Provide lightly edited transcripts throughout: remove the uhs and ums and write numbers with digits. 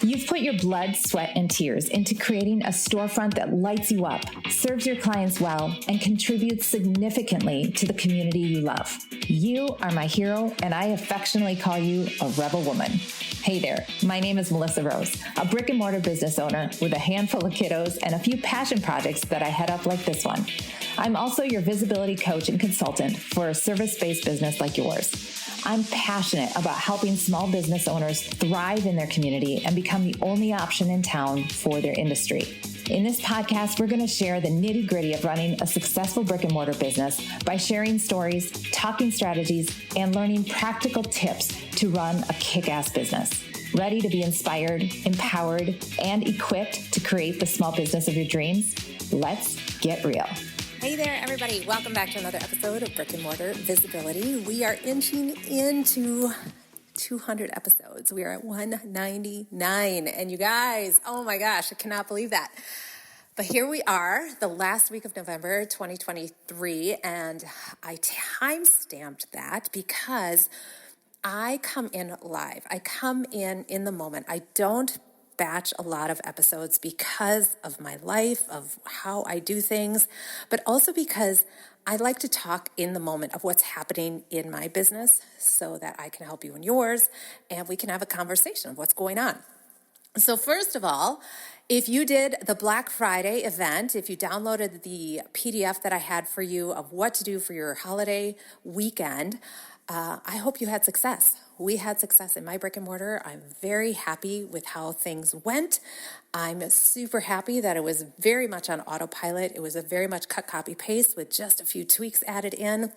You've put your blood, sweat, and tears into creating a storefront that lights you up, serves your clients well, and contributes significantly to the community you love. You are my hero, and I affectionately call you a rebel woman. Hey there, my name is Melissa Rose, a brick and mortar business owner with a handful of kiddos and a few passion projects that I head up like this one. I'm also your visibility coach and consultant for a service-based business like yours. I'm passionate about helping small business owners thrive in their community and become the only option in town for their industry. In this podcast, we're going to share the nitty-gritty of running a successful brick and mortar business by sharing stories, talking strategies, and learning practical tips to run a kick-ass business. Ready to be inspired, empowered, and equipped to create the small business of your dreams? Let's get real. Hey there, everybody. Welcome back to another episode of Brick and Mortar Visibility. We are inching into 200 episodes. We are at 199. And you guys, oh my gosh, I cannot believe that. But here we are, the last week of November 2023, and I time-stamped that because I come in live. I come in the moment. I don't batch a lot of episodes because of my life, of how I do things, but also because I like to talk in the moment of what's happening in my business so that I can help you in yours and we can have a conversation of what's going on. So first of all, if you did the Black Friday event, if you downloaded the PDF that I had for you of what to do for your holiday weekend, I hope you had success. We had success in my brick and mortar. I'm very happy with how things went. I'm super happy that it was very much on autopilot. It was a very much cut, copy, paste with just a few tweaks added in,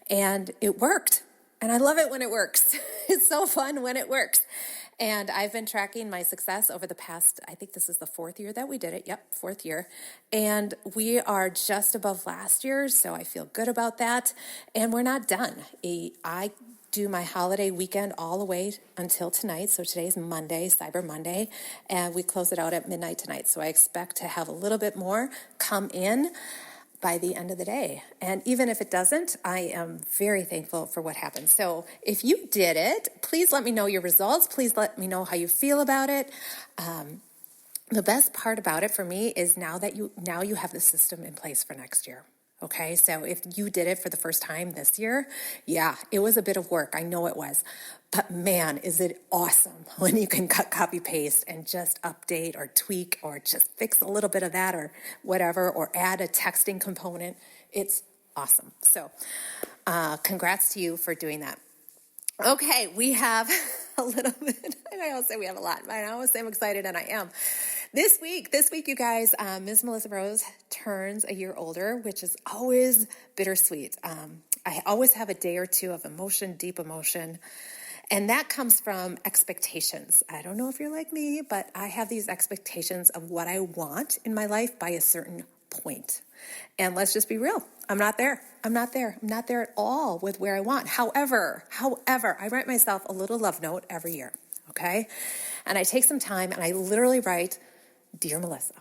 and it worked. And I love it when it works. It's so fun when it works. And I've been tracking my success over the past, I think this is the fourth year that we did it. Yep, fourth year. And we are just above last year, so I feel good about that. And we're not done. I do my holiday weekend all the way until tonight. So today's Monday, Cyber Monday, and we close it out at midnight tonight. So I expect to have a little bit more come in by the end of the day. And even if it doesn't, I am very thankful for what happened. So if you did it, please let me know your results. Please let me know how you feel about it. The best part about it for me is now you have the system in place for next year. Okay, so if you did it for the first time this year, yeah, it was a bit of work. I know it was. But man, is it awesome when you can cut, copy, paste and just update or tweak or just fix a little bit of that or whatever, or add a texting component. It's awesome. So congrats to you for doing that. Okay, we have a little bit. I always say we have a lot, but I always say I'm excited, and I am. This week, you guys, Ms. Melissa Rose turns a year older, which is always bittersweet. I always have a day or two of emotion, deep emotion, and that comes from expectations. I don't know if you're like me, but I have these expectations of what I want in my life by a certain point. And let's just be real. I'm not there. I'm not there at all with where I want. However, I write myself a little love note every year, okay? And I take some time and I literally write, "Dear Melissa."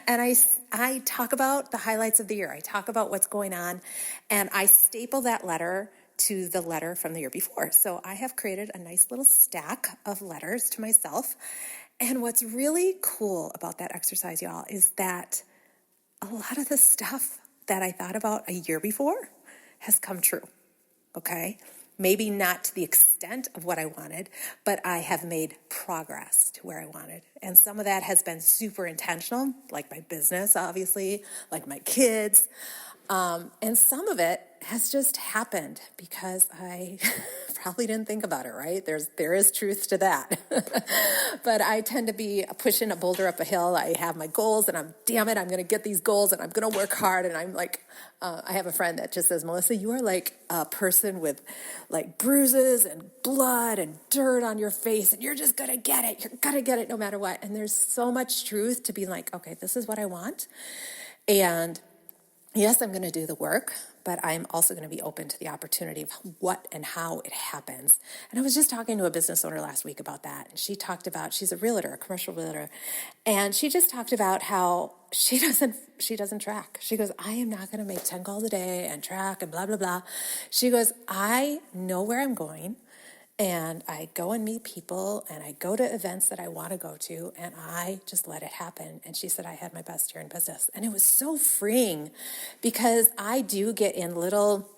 And I talk about the highlights of the year. I talk about what's going on, and I staple that letter to the letter from the year before. So I have created a nice little stack of letters to myself. And what's really cool about that exercise, y'all, is that a lot of the stuff that I thought about a year before has come true, okay? Maybe not to the extent of what I wanted, but I have made progress to where I wanted. And some of that has been super intentional, like my business, obviously, like my kids. And some of it has just happened because I probably didn't think about it, right? There is truth to that. But I tend to be pushing a boulder up a hill. I have my goals and I'm going to get these goals and I'm going to work hard. And I'm like, I have a friend that just says, "Melissa, you are like a person with like bruises and blood and dirt on your face and you're just going to get it. You're going to get it no matter what." And there's so much truth to being like, okay, this is what I want. And yes, I'm going to do the work, but I'm also going to be open to the opportunity of what and how it happens. And I was just talking to a business owner last week about that. And she talked about, she's a realtor, a commercial realtor. And she just talked about how she doesn't track. She goes, "I am not going to make 10 calls a day and track and blah, blah, blah." She goes, "I know where I'm going. And I go and meet people, and I go to events that I want to go to, and I just let it happen. And she said I had my best year in business. And it was so freeing, because I do get in little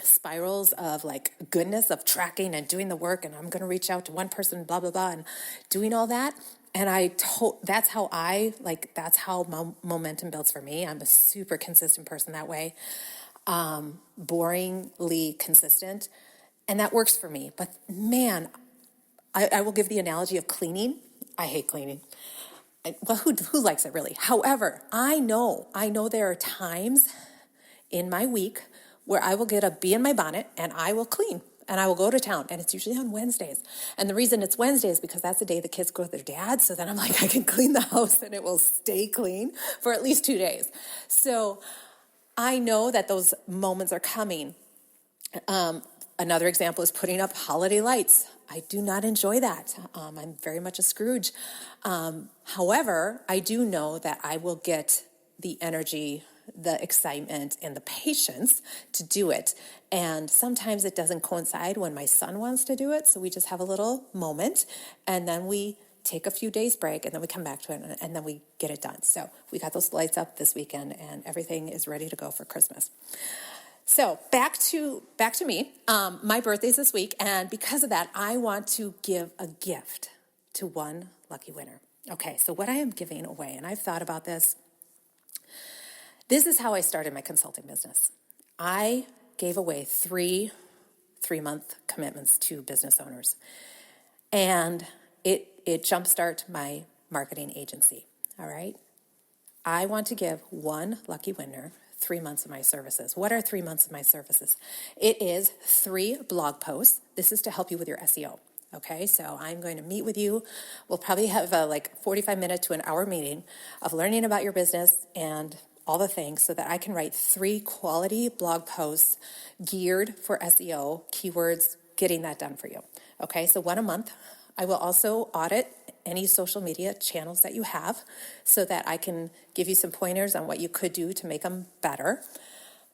spirals of like goodness, of tracking and doing the work, and I'm going to reach out to one person, blah, blah, blah, and doing all that. And that's how momentum builds for me. I'm a super consistent person that way, boringly consistent. And that works for me. But man, I will give the analogy of cleaning. I hate cleaning. Well, who likes it really? However, I know there are times in my week where I will get a bee in my bonnet and I will clean and I will go to town. And it's usually on Wednesdays. And the reason it's Wednesdays is because that's the day the kids go to their dad. So then I'm like, I can clean the house and it will stay clean for at least 2 days. So I know that those moments are coming. Another example is putting up holiday lights. I do not enjoy that. I'm very much a Scrooge. However, I do know that I will get the energy, the excitement, and the patience to do it. And sometimes it doesn't coincide when my son wants to do it. So we just have a little moment, and then we take a few days break, and then we come back to it, and then we get it done. So we got those lights up this weekend, and everything is ready to go for Christmas. So back to me. My birthday's this week, and because of that, I want to give a gift to one lucky winner. Okay, so what I am giving away, and I've thought about this. This is how I started my consulting business. I gave away three-month commitments to business owners, and it jumpstarted my marketing agency. All right, I want to give one lucky winner 3 months of my services. What are 3 months of my services? It is 3 blog posts. This is to help you with your SEO. Okay, so I'm going to meet with you. We'll probably have a 45-minute to an hour meeting of learning about your business and all the things so that I can write 3 quality blog posts geared for SEO, keywords, getting that done for you. Okay, so 1 a month. I will also audit any social media channels that you have so that I can give you some pointers on what you could do to make them better.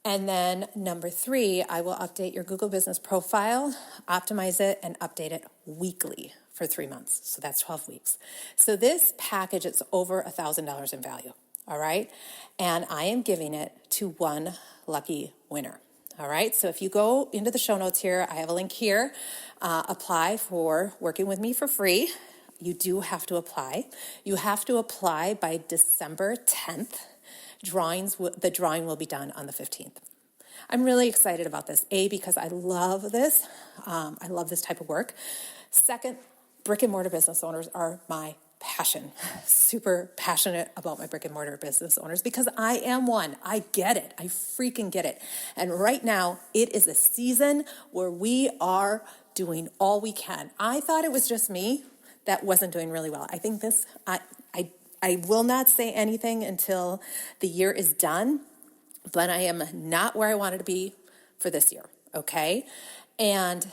And then number 3, I will update your Google business profile, optimize it, and update it weekly for 3 months. So that's 12 weeks. So this package is over $1,000 in value. All right. And I am giving it to one lucky winner. All right. So if you go into the show notes here, I have a link here. Apply for working with me for free. You do have to apply. You have to apply by December 10th. The drawing will be done on the 15th. I'm really excited about this. A, because I love this. I love this type of work. Second, brick and mortar business owners are my passion. Super passionate about my brick and mortar business owners because I am one. I get it. I freaking get it. And right now, it is a season where we are doing all we can. I thought it was just me that wasn't doing really well. I think I will not say anything until the year is done, but I am not where I wanted to be for this year, okay? And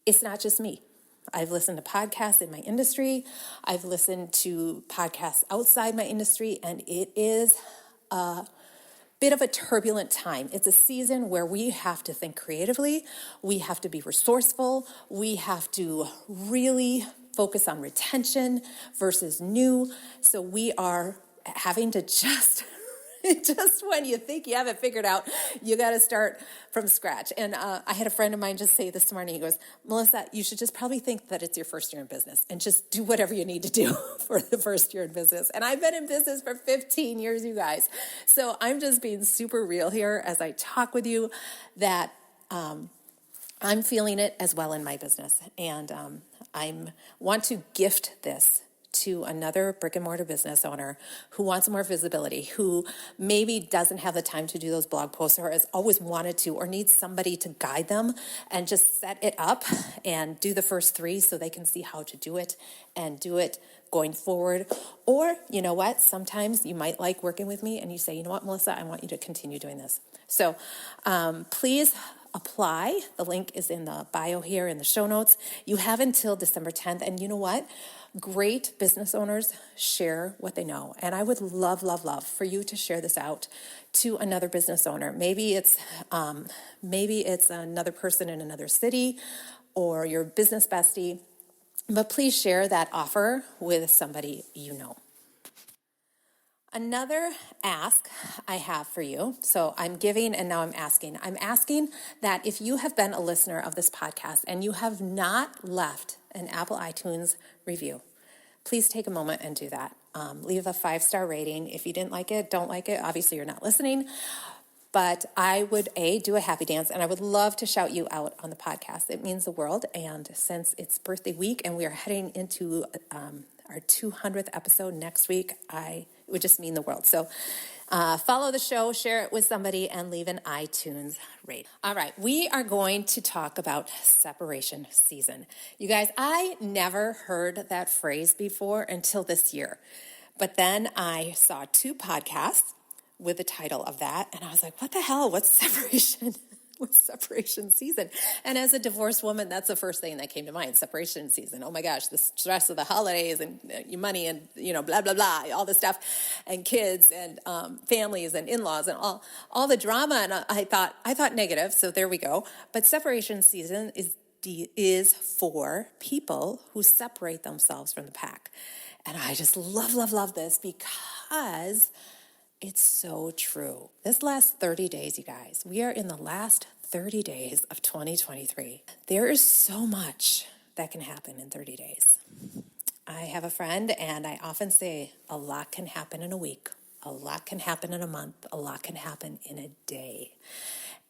it's not just me. I've listened to podcasts in my industry. I've listened to podcasts outside my industry, and it is a bit of a turbulent time. It's a season where we have to think creatively. We have to be resourceful. We have to really focus on retention versus new. So we are having to just when you think you have it figured out, you got to start from scratch. And I had a friend of mine just say this morning, he goes, Melissa, you should just probably think that it's your first year in business and just do whatever you need to do for the first year in business. And I've been in business for 15 years, you guys. So I'm just being super real here as I talk with you that I'm feeling it as well in my business. And I want to gift this to another brick and mortar business owner who wants more visibility, who maybe doesn't have the time to do those blog posts or has always wanted to, or needs somebody to guide them and just set it up and do the first 3 so they can see how to do it and do it going forward. Or, you know what, sometimes you might like working with me and you say, you know what, Melissa, I want you to continue doing this. So please apply. The link is in the bio here in the show notes. You have until December 10th. And you know what? Great business owners share what they know. And I would love, love, love for you to share this out to another business owner. Maybe it's another person in another city or your business bestie. But please share that offer with somebody you know. Another ask I have for you, so I'm giving and now I'm asking. I'm asking that if you have been a listener of this podcast and you have not left an Apple iTunes review, please take a moment and do that. Leave a 5-star rating. If you didn't like it, don't like it, obviously you're not listening. But I would, do a happy dance, and I would love to shout you out on the podcast. It means the world, and since it's birthday week and we are heading into our 200th episode next week, it would just mean the world. So follow the show, share it with somebody, and leave an iTunes rate. All right, we are going to talk about separation season. You guys, I never heard that phrase before until this year. But then I saw 2 podcasts with the title of that, and I was like, what the hell? What's separation? What's separation season? And as a divorced woman, that's the first thing that came to mind, separation season. Oh my gosh, the stress of the holidays and your money and, blah, blah, blah, all this stuff, and kids and families and in-laws and all the drama. And I thought negative, so there we go. But separation season is for people who separate themselves from the pack. And I just love, love, love this because it's so true. This last 30 days, you guys, we are in the last 30 days of 2023. There is so much that can happen in 30 days. I have a friend, and I often say a lot can happen in a week, a lot can happen in a month, a lot can happen in a day.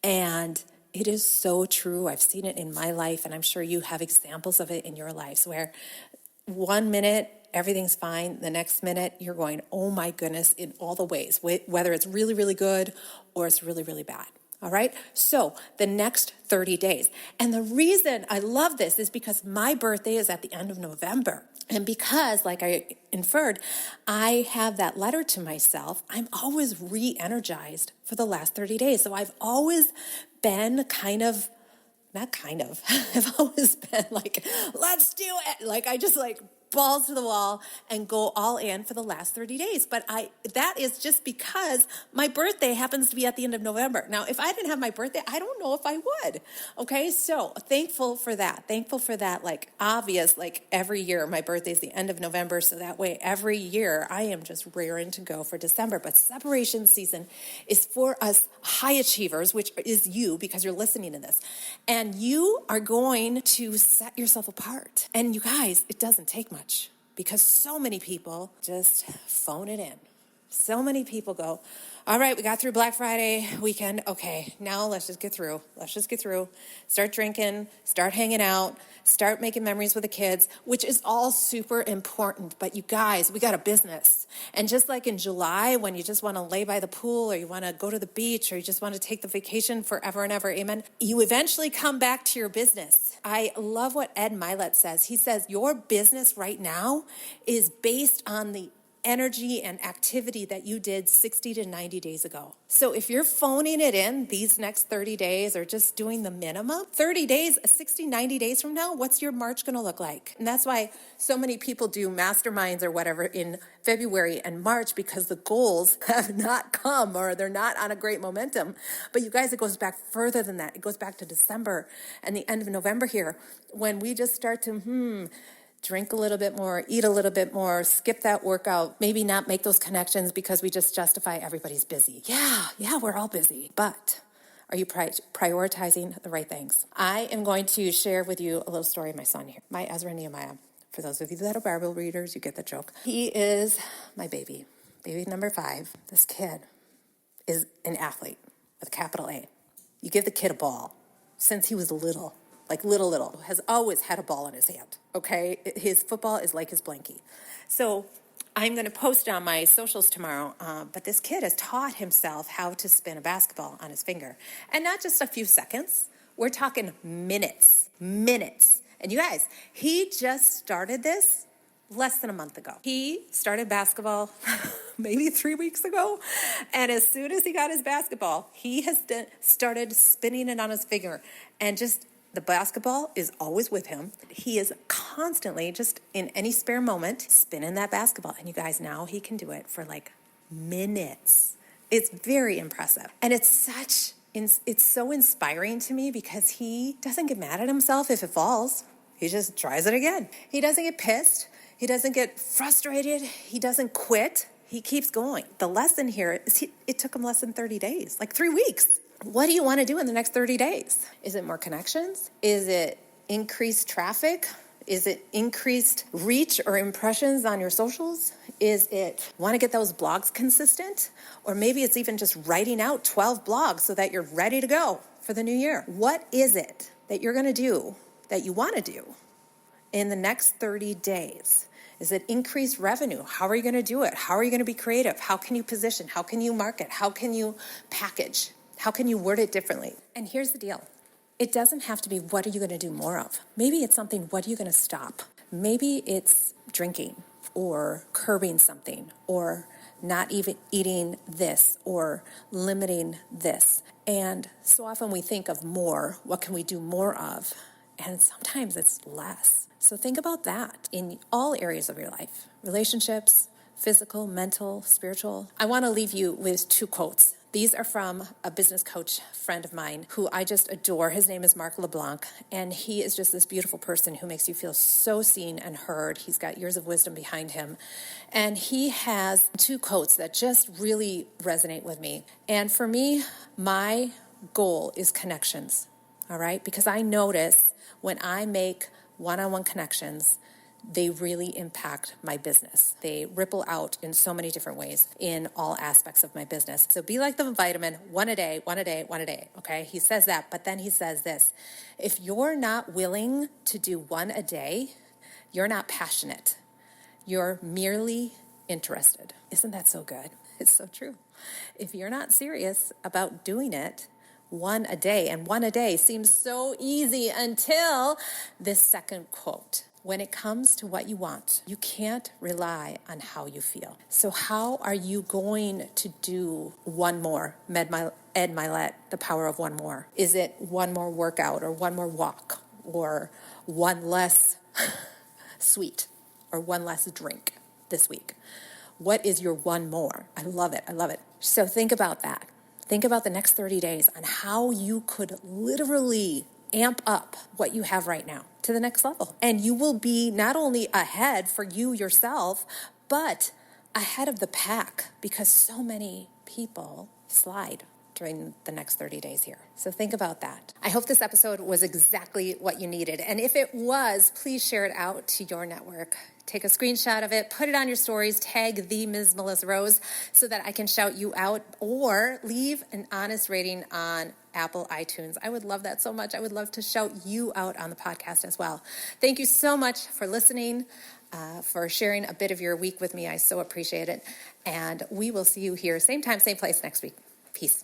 And it is so true. I've seen it in my life, and I'm sure you have examples of it in your lives where 1 minute, everything's fine. The next minute, you're going, oh my goodness, in all the ways, whether it's really, really good or it's really, really bad. All right. So the next 30 days. And the reason I love this is because my birthday is at the end of November. And because, like I inferred, I have that letter to myself, I'm always re-energized for the last 30 days. So I've always been I've always been like, let's do it. Like, I just balls to the wall and go all in for the last 30 days. But that is just because my birthday happens to be at the end of November. Now, if I didn't have my birthday, I don't know if I would. Okay, so thankful for that, obvious, every year my birthday is the end of November. So that way every year I am just raring to go for December. But separation season is for us high achievers, which is you because you're listening to this. And you are going to set yourself apart. And you guys, it doesn't take much because so many people just phone it in. So many people go, all right, we got through Black Friday weekend. Okay, now let's just get through. Start drinking, start hanging out, start making memories with the kids, which is all super important. But you guys, we got a business. And just like in July, when you just want to lay by the pool or you want to go to the beach or you just want to take the vacation forever and ever, amen, you eventually come back to your business. I love what Ed Milet says. He says, your business right now is based on the energy and activity that you did 60 to 90 days ago. So if you're phoning it in these next 30 days or just doing the minimum, 30 days, 60, 90 days from now, what's your March going to look like? And that's why so many people do masterminds or whatever in February and March because the goals have not come or they're not on a great momentum. But you guys, it goes back further than that. It goes back to December and the end of November here when we just start to, drink a little bit more, eat a little bit more, skip that workout, maybe not make those connections because we just justify everybody's busy. Yeah, we're all busy. But are you prioritizing the right things? I am going to share with you a little story of my son here, my Ezra Nehemiah. For those of you that are Bible readers, you get the joke. He is my baby number 5. This kid is an athlete with a capital A. You give the kid a ball since he was little. Little, has always had a ball in his hand, okay? His football is like his blankie. So I'm going to post it on my socials tomorrow, but this kid has taught himself how to spin a basketball on his finger. And not just a few seconds. We're talking minutes. And you guys, he just started this less than a month ago. He started basketball maybe 3 weeks ago. And as soon as he got his basketball, he has started spinning it on his finger. And just the basketball is always with him. He is constantly, just in any spare moment, spinning that basketball. And you guys, now he can do it for like minutes. It's very impressive. And it's so inspiring to me because he doesn't get mad at himself if it falls. He just tries it again. He doesn't get pissed. He doesn't get frustrated. He doesn't quit. He keeps going. The lesson here is it took him less than 30 days, like 3 weeks. What do you want to do in the next 30 days? Is it more connections? Is it increased traffic? Is it increased reach or impressions on your socials? Is it want to get those blogs consistent? Or maybe it's even just writing out 12 blogs so that you're ready to go for the new year. What is it that you're going to do that you want to do in the next 30 days? Is it increased revenue? How are you going to do it? How are you going to be creative? How can you position? How can you market? How can you package? How can you word it differently? And here's the deal. It doesn't have to be, what are you going to do more of? Maybe it's something, what are you going to stop? Maybe it's drinking or curbing something or not even eating this or limiting this. And so often we think of more, what can we do more of? And sometimes it's less. So think about that in all areas of your life, relationships, physical, mental, spiritual. I want to leave you with 2 quotes. These are from a business coach friend of mine who I just adore. His name is Mark LeBlanc, and he is just this beautiful person who makes you feel so seen and heard. He's got years of wisdom behind him. And he has 2 quotes that just really resonate with me. And for me, my goal is connections, all right? Because I notice when I make one-on-one connections, they really impact my business. They ripple out in so many different ways in all aspects of my business. So be like the vitamin, one a day, okay? He says that, but then he says this. If you're not willing to do one a day, you're not passionate. You're merely interested. Isn't that so good? It's so true. If you're not serious about doing it, one a day, and one a day seems so easy until this second quote. When it comes to what you want, you can't rely on how you feel. So how are you going to do one more? Ed Milet, The Power of One More. Is it one more workout or one more walk or one less sweet or one less drink this week? What is your one more? I love it. So think about that. Think about the next 30 days on how you could literally amp up what you have right now to the next level. And you will be not only ahead for you yourself, but ahead of the pack because so many people slide during the next 30 days here. So think about that. I hope this episode was exactly what you needed. And if it was, please share it out to your network. Take a screenshot of it, put it on your stories, tag the Ms. Melissa Rose so that I can shout you out, or leave an honest rating on Apple iTunes. I would love that so much. I would love to shout you out on the podcast as well. Thank you so much for listening, for sharing a bit of your week with me. I so appreciate it. And we will see you here, same time, same place next week. Peace.